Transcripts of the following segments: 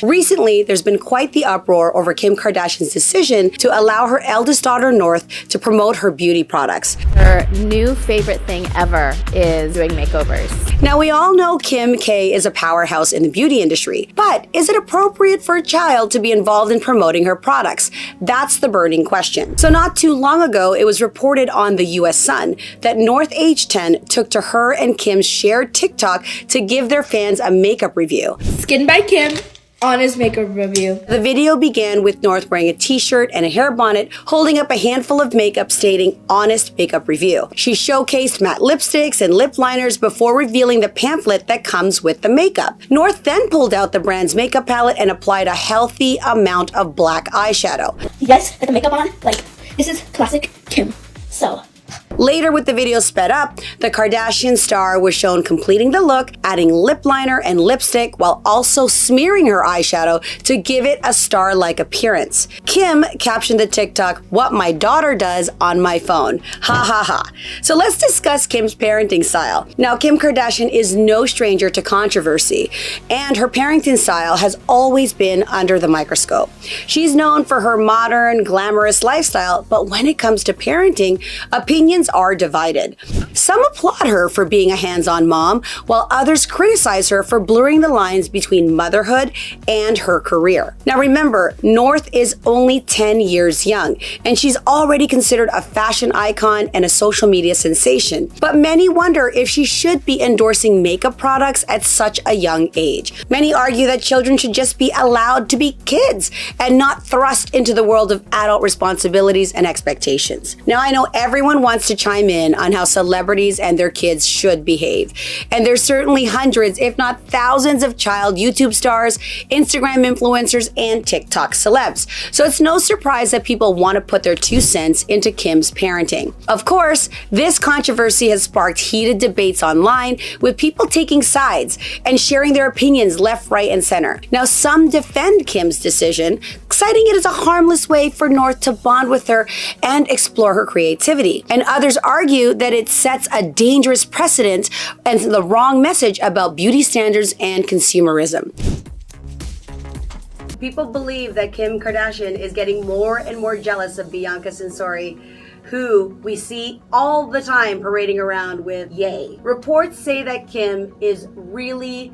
Recently, there's been quite the uproar over Kim Kardashian's decision to allow her eldest daughter, North, to promote her beauty products. Her new favorite thing ever is doing makeovers. Now, we all know Kim K is a powerhouse in the beauty industry, but is it appropriate for a child to be involved in promoting her products? That's the burning question. So not too long ago, it was reported on the US Sun that North age 10 took to her and Kim's shared TikTok to give their fans a makeup review. Skin by Kim. Honest makeup review. The video began with North wearing a t-shirt and a hair bonnet, holding up a handful of makeup stating Honest Makeup Review. She showcased matte lipsticks and lip liners before revealing the pamphlet that comes with the makeup. North then pulled out the brand's makeup palette and applied a healthy amount of black eyeshadow. You guys put the makeup on? Like, this is classic Kim. So. Later, with the video sped up, the Kardashian star was shown completing the look, adding lip liner and lipstick while also smearing her eyeshadow to give it a star-like appearance. Kim captioned the TikTok, "What my daughter does on my phone." Ha ha ha. So let's discuss Kim's parenting style. Now, Kim Kardashian is no stranger to controversy, and her parenting style has always been under the microscope. She's known for her modern, glamorous lifestyle, but when it comes to parenting, opinions are divided. Some applaud her for being a hands-on mom, while others criticize her for blurring the lines between motherhood and her career. Now remember, North is only 10 years young, and she's already considered a fashion icon and a social media sensation. But many wonder if she should be endorsing makeup products at such a young age. Many argue that children should just be allowed to be kids and not thrust into the world of adult responsibilities and expectations. Now I know everyone wants to chime in on how celebrities and their kids should behave. And there's certainly hundreds, if not thousands of child YouTube stars, Instagram influencers, and TikTok celebs. So it's no surprise that people want to put their 2 cents into Kim's parenting. Of course, this controversy has sparked heated debates online, with people taking sides and sharing their opinions left, right, and center. Now, some defend Kim's decision, citing it as a harmless way for North to bond with her and explore her creativity. And others argue that it sets a dangerous precedent and the wrong message about beauty standards and consumerism. People believe that Kim Kardashian is getting more and more jealous of Bianca Censori, who we see all the time parading around with Ye. Reports say that Kim is really,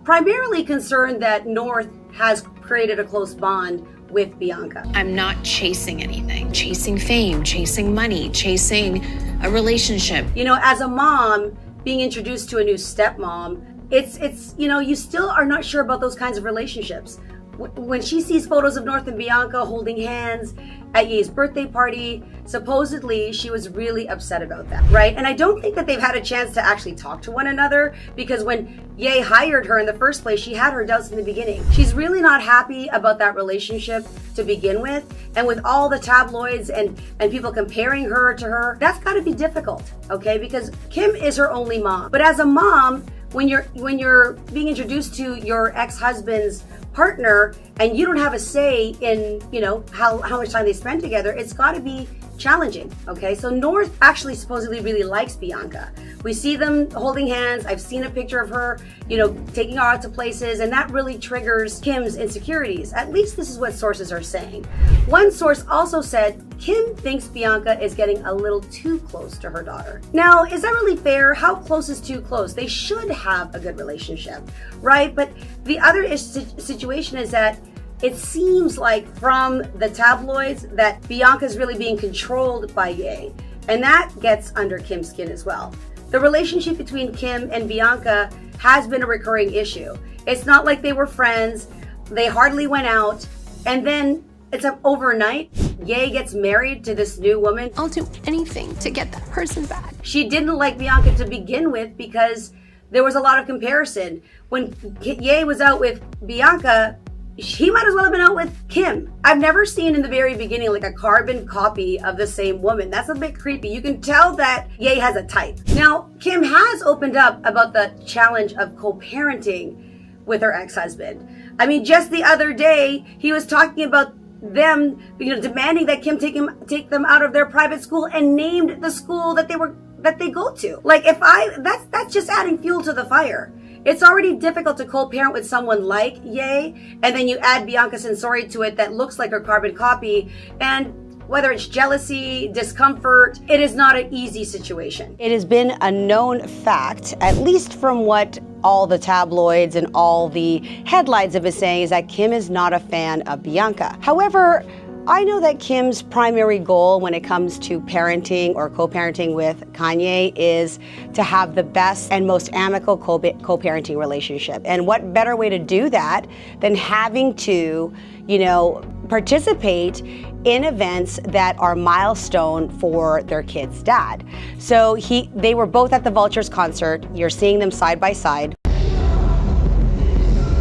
primarily concerned that North has created a close bond with Bianca. I'm not chasing anything, chasing fame, chasing money, chasing a relationship. You know, as a mom, being introduced to a new stepmom, it's you still are not sure about those kinds of relationships. When she sees photos of North and Bianca holding hands at Ye's birthday party, supposedly she was really upset about that, right? And I don't think that they've had a chance to actually talk to one another, because when Ye hired her in the first place, she had her doubts in the beginning. She's really not happy about that relationship to begin with, and with all the tabloids and people comparing her to her, that's got to be difficult, okay? Because Kim is her only mom. But as a mom, when you're being introduced to your ex-husband's partner and you don't have a say in, how much time they spend together, it's got to be challenging, okay? So North actually supposedly really likes Bianca. We see them holding hands. I've seen a picture of her, taking her out to places, and that really triggers Kim's insecurities. At least this is what sources are saying. One source also said Kim thinks Bianca is getting a little too close to her daughter. Now, is that really fair? How close is too close? They should have a good relationship, right? But the other situation is that it seems like from the tabloids that Bianca's really being controlled by Ye, and that gets under Kim's skin as well. The relationship between Kim and Bianca has been a recurring issue. It's not like they were friends, they hardly went out, and then it's overnight, Ye gets married to this new woman. I'll do anything to get that person back. She didn't like Bianca to begin with because there was a lot of comparison. When Ye was out with Bianca, he might as well have been out with Kim. I've never seen in the very beginning like a carbon copy of the same woman. That's a bit creepy. You can tell that Ye has a type. Now, Kim has opened up about the challenge of co-parenting with her ex-husband. I mean, just the other day, he was talking about them, demanding that Kim take them out of their private school, and named the school that they go to. Like, that's just adding fuel to the fire. It's already difficult to co-parent with someone like Ye, and then you add Bianca Censori to it that looks like her carbon copy, and whether it's jealousy, discomfort, it is not an easy situation. It has been a known fact, at least from what all the tabloids and all the headlines have been saying, is that Kim is not a fan of Bianca. However, I know that Kim's primary goal when it comes to parenting or co-parenting with Kanye is to have the best and most amicable co-parenting relationship. And what better way to do that than having to, participate in events that are milestone for their kid's dad. So they were both at the Vultures concert. You're seeing them side by side.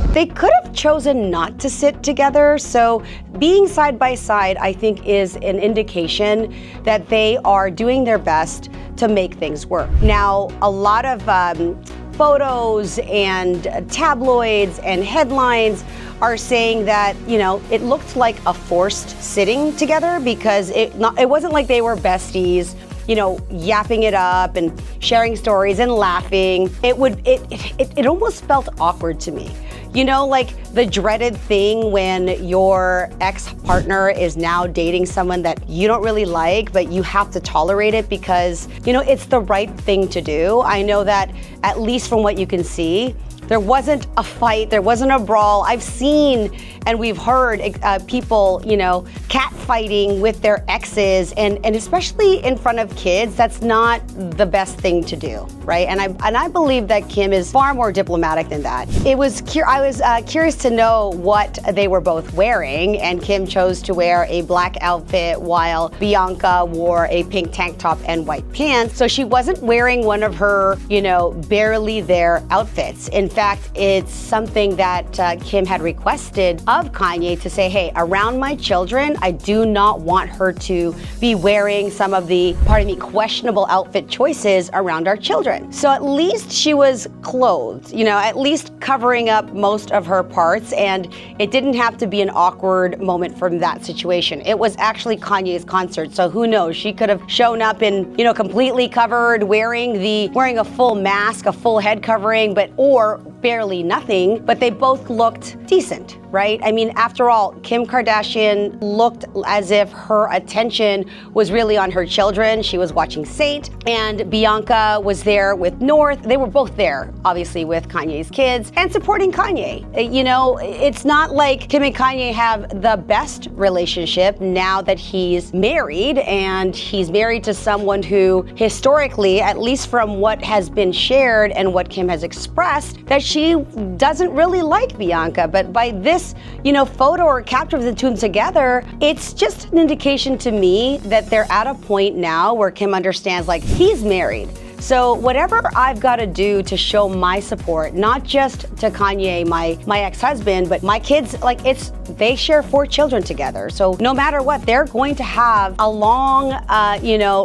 They could have chosen not to sit together, so being side by side, I think, is an indication that they are doing their best to make things work. Now, a lot of photos and tabloids and headlines are saying that, it looked like a forced sitting together because it wasn't like they were besties, yapping it up and sharing stories and laughing. It almost felt awkward to me. Like the dreaded thing when your ex-partner is now dating someone that you don't really like, but you have to tolerate it because, it's the right thing to do. I know that, at least from what you can see, there wasn't a fight, there wasn't a brawl. I've seen and we've heard people, catfighting with their exes, and especially in front of kids. That's not the best thing to do, right? And I believe that Kim is far more diplomatic than that. I was curious to know what they were both wearing, and Kim chose to wear a black outfit while Bianca wore a pink tank top and white pants. So she wasn't wearing one of her, barely there outfits. In fact, it's something that Kim had requested of Kanye to say, hey, around my children, I do not want her to be wearing some of the, questionable outfit choices around our children. So at least she was clothed, at least covering up most of her parts, and it didn't have to be an awkward moment from that situation. It was actually Kanye's concert, so who knows? She could have shown up in, completely covered, wearing a full mask, a full head covering, or barely nothing, but they both looked decent, right? I mean, after all, Kim Kardashian looked as if her attention was really on her children. She was watching Saint, and Bianca was there with North. They were both there, obviously, with Kanye's kids and supporting Kanye. It's not like Kim and Kanye have the best relationship now that he's married, and he's married to someone who historically, at least from what has been shared and what Kim has expressed, that she doesn't really like Bianca. But by this, photo or capture of the two together, it's just an indication to me that they're at a point now where Kim understands, he's married. So whatever I've got to do to show my support, not just to Kanye, my ex-husband, but my kids, they share 4 children together. So no matter what, they're going to have a long,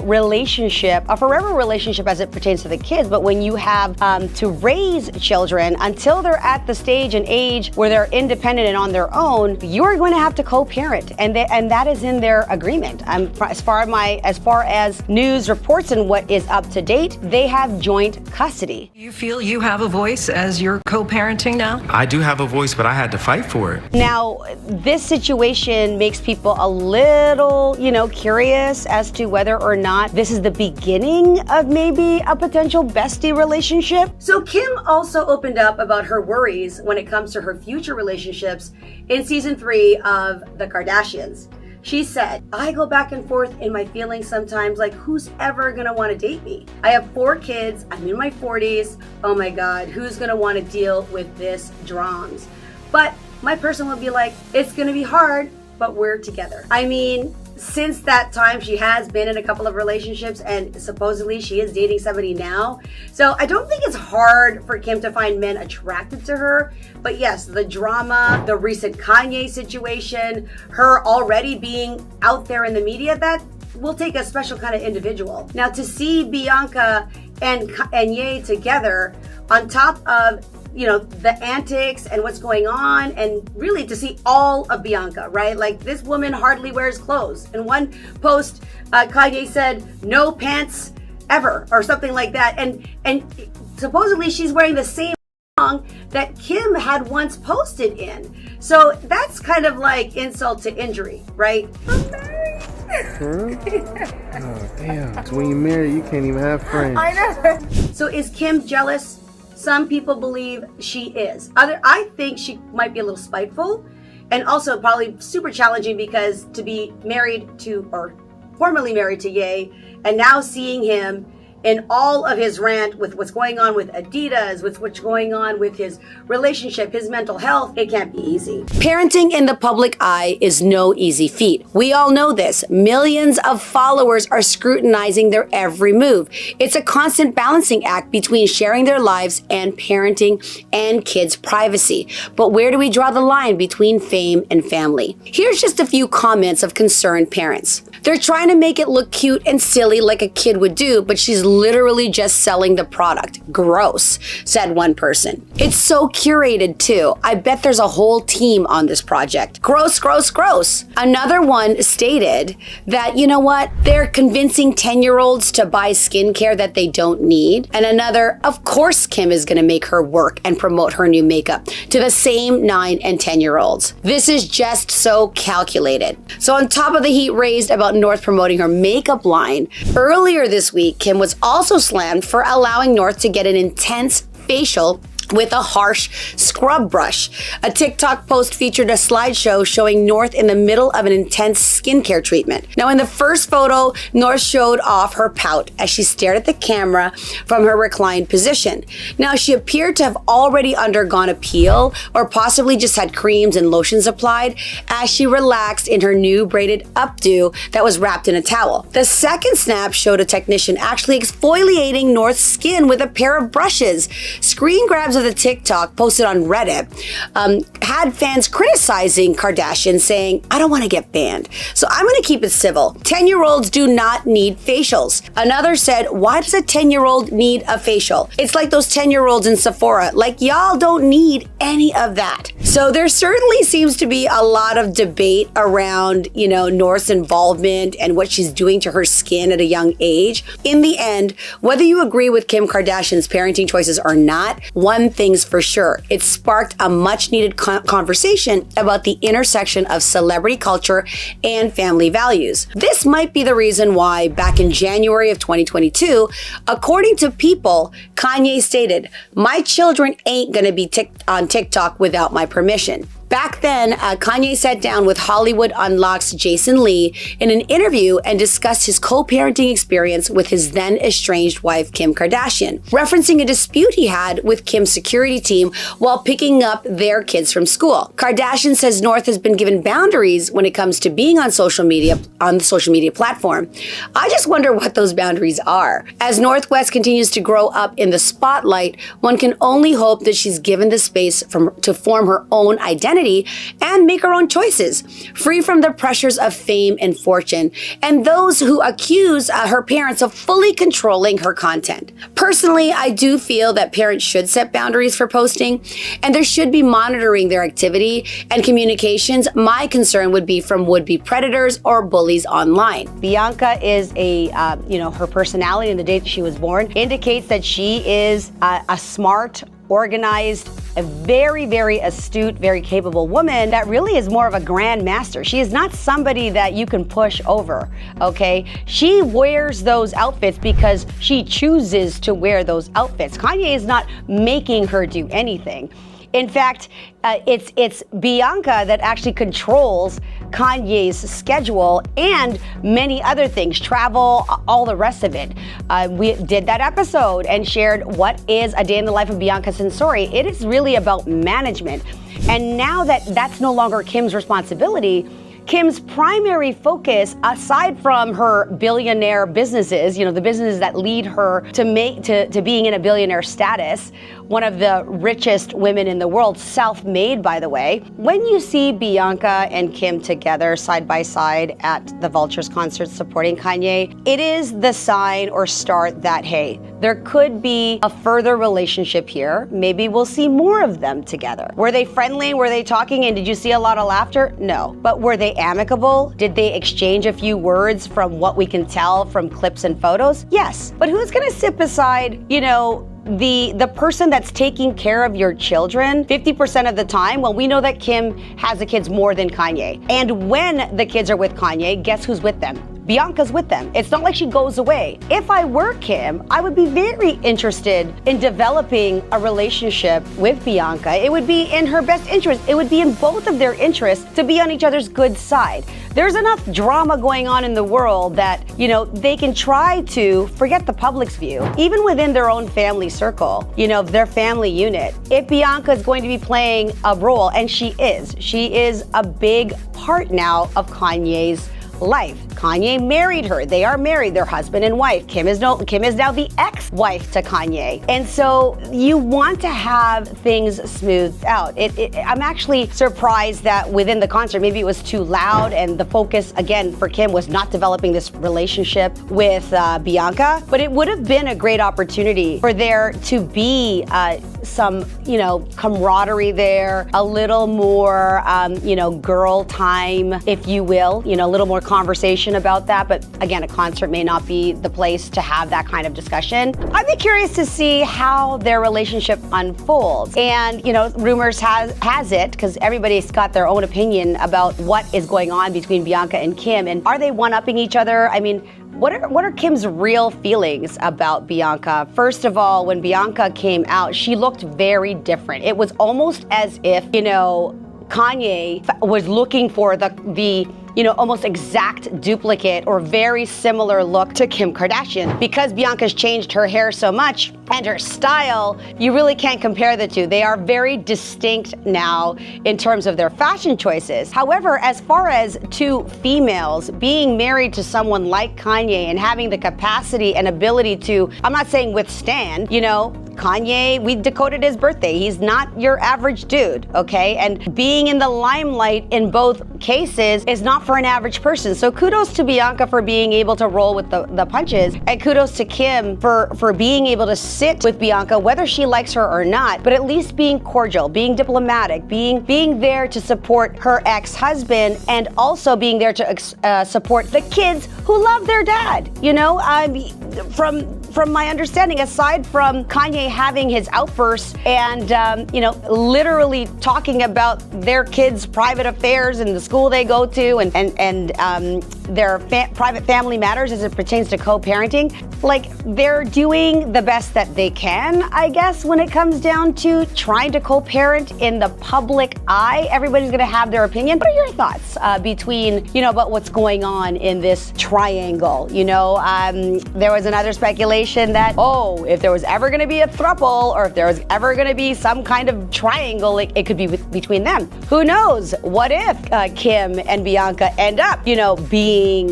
relationship, a forever relationship as it pertains to the kids. But when you have to raise children until they're at the stage and age where they're independent and on their own, you're going to have to co-parent, and that is in their agreement. As far as news reports and what is up to date, they have joint custody. You feel you have a voice as you're co-parenting now? I do have a voice, but I had to fight for it. Now, this situation makes people a little, curious as to whether or not this is the beginning of maybe a potential bestie relationship. So Kim also opened up about her worries when it comes to her future relationships in season 3 of The Kardashians. She said, I go back and forth in my feelings sometimes, who's ever gonna wanna date me? I have 4 kids, I'm in my 40s, oh my God, who's gonna wanna deal with this drums? But my person will be like, it's gonna be hard, but we're together. I mean, since that time, she has been in a couple of relationships, and supposedly she is dating somebody now. So I don't think it's hard for Kim to find men attracted to her. But yes, the drama, the recent Kanye situation, her already being out there in the media, that will take a special kind of individual. Now, to see Bianca and Ye together on top of the antics and what's going on, and really to see all of Bianca, right? This woman hardly wears clothes. In one post, Kanye said, no pants ever, or something like that. And supposedly she's wearing the same that Kim had once posted in. So that's kind of like insult to injury, right? I'm married. Oh, damn. So when you're married, you can't even have friends. I know. So is Kim jealous? Some people believe she is. I think she might be a little spiteful, and also probably super challenging because to be married to, or formerly married to Ye, and now seeing him in all of his rant with what's going on with Adidas, with what's going on with his relationship, his mental health, it can't be easy. Parenting in the public eye is no easy feat. We all know this. Millions of followers are scrutinizing their every move. It's a constant balancing act between sharing their lives and parenting and kids' privacy. But where do we draw the line between fame and family? Here's just a few comments of concerned parents. They're trying to make it look cute and silly like a kid would do, but she's literally just selling the product. Gross, said one person. It's so curated too. I bet there's a whole team on this project. Gross, gross, gross. Another one stated that, you know what, they're convincing 10-year-olds to buy skincare that they don't need. And another, of course Kim is gonna make her work and promote her new makeup to the same 9 and 10-year-olds. This is just so calculated. So on top of the heat raised about North promoting her makeup line, earlier this week, Kim was also slammed for allowing North to get an intense facial with a harsh scrub brush. A TikTok post featured a slideshow showing North in the middle of an intense skincare treatment. Now, in the first photo, North showed off her pout as she stared at the camera from her reclined position. Now, she appeared to have already undergone a peel or possibly just had creams and lotions applied as she relaxed in her new braided updo that was wrapped in a towel. The second snap showed a technician actually exfoliating North's skin with a pair of brushes. Screen grabs of the TikTok posted on Reddit had fans criticizing Kardashian, saying, I don't want to get banned, so I'm going to keep it civil. 10-year-olds do not need facials. Another said, why does a 10-year-old need a facial? It's like those 10-year-olds in Sephora. Like, y'all don't need any of that. So there certainly seems to be a lot of debate around, North's involvement and what she's doing to her skin at a young age. In the end, whether you agree with Kim Kardashian's parenting choices or not, one thing's for sure. It sparked a much-needed conversation about the intersection of celebrity culture and family values. This might be the reason why, back in January of 2022, according to People, Kanye stated, "My children ain't gonna be on TikTok without my permission." Back then, Kanye sat down with Hollywood Unlocked's Jason Lee in an interview and discussed his co-parenting experience with his then estranged wife, Kim Kardashian, referencing a dispute he had with Kim's security team while picking up their kids from school. Kardashian says North has been given boundaries when it comes to being on the social media platform. I just wonder what those boundaries are. As North West continues to grow up in the spotlight, one can only hope that she's given the space to form her own identity and make her own choices, free from the pressures of fame and fortune, and those who accuse her parents of fully controlling her content. Personally, I do feel that parents should set boundaries for posting, and there should be monitoring their activity and communications. My concern would be from would-be predators or bullies online. Bianca is her personality and the date that she was born indicates that she is a smart, organized, a very, very astute, very capable woman that really is more of a grandmaster. She is not somebody that you can push over, okay? She wears those outfits because she chooses to wear those outfits. Kanye is not making her do anything. In fact, it's Bianca that actually controls Kanye's schedule and many other things, travel, all the rest of it. We did that episode and shared what is a day in the life of Bianca Censori. It is really about management. And now that that's no longer Kim's responsibility, Kim's primary focus, aside from her billionaire businesses, the businesses that lead her to being in a billionaire status, one of the richest women in the world, self-made, by the way. When you see Bianca and Kim together side by side at the Vultures concert supporting Kanye, it is the sign or start that, hey, there could be a further relationship here. Maybe we'll see more of them together. Were they friendly? Were they talking? And did you see a lot of laughter? No. But were they amicable? Did they exchange a few words from what we can tell from clips and photos? Yes. But who's gonna sit beside, the person that's taking care of your children 50% of the time, well, we know that Kim has the kids more than Kanye. And when the kids are with Kanye, guess who's with them? Bianca's with them. It's not like she goes away. If I were Kim, I would be very interested in developing a relationship with Bianca. It would be in her best interest. It would be in both of their interests to be on each other's good side. There's enough drama going on in the world that, they can try to forget the public's view, even within their own family circle, their family unit. If Bianca is going to be playing a role, and she is a big part now of Kanye's life. Kanye married her. They are married. They're husband and wife. Kim is now the ex-wife to Kanye. And so you want to have things smoothed out. I'm actually surprised that within the concert, maybe it was too loud and the focus, again, for Kim was not developing this relationship with Bianca. But it would have been a great opportunity for there to be some, camaraderie there, a little more, girl time, if you will, a little more conversation about that. But again, a concert may not be the place to have that kind of discussion. I'd be curious to see how their relationship unfolds. And, rumors has it, because everybody's got their own opinion about what is going on between Bianca and Kim. And are they one-upping each other? I mean, what are Kim's real feelings about Bianca? First of all, when Bianca came out, she looked very different. It was almost as if, Kanye was looking for the almost exact duplicate or very similar look to Kim Kardashian. Because Bianca's changed her hair so much and her style, you really can't compare the two. They are very distinct now in terms of their fashion choices. However, as far as two females being married to someone like Kanye and having the capacity and ability to, I'm not saying withstand, Kanye, we decoded his birthday. He's not your average dude, okay? And being in the limelight in both cases is not for an average person. So kudos to Bianca for being able to roll with the punches, and kudos to Kim for being able to sit with Bianca, whether she likes her or not, but at least being cordial, being diplomatic, being there to support her ex-husband, and also being there to support the kids who love their dad. From my understanding, aside from Kanye having his outbursts and, literally talking about their kids' private affairs and the school they go to and their private family matters as it pertains to co-parenting, they're doing the best that they can, I guess, when it comes down to trying to co-parent in the public eye. Everybody's going to have their opinion. What are your thoughts between, about what's going on in this triangle? There was another speculation that, if there was ever going to be a throuple, or if there was ever going to be some kind of triangle, it could be between them. Who knows? What if Kim and Bianca end up, being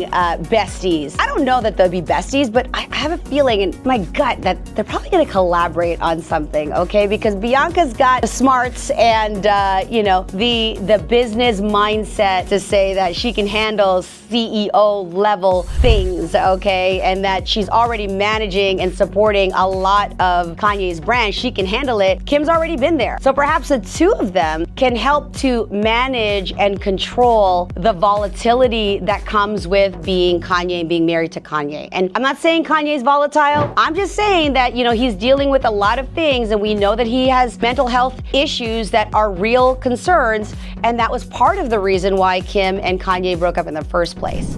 besties? I don't know that they'll be besties, but I have a feeling in my gut that they're probably going to collaborate on something, okay? Because Bianca's got the smarts and, the business mindset to say that she can handle CEO level things, okay? And that she's already managing and supporting a lot of Kanye's brand. She can handle it. Kim's already been there. So perhaps the two of them can help to manage and control the volatility that comes with being Kanye and being married to Kanye. And I'm not saying Kanye's volatile. I'm just saying that, he's dealing with a lot of things, and we know that he has mental health issues that are real concerns, and that was part of the reason why Kim and Kanye broke up in the first place.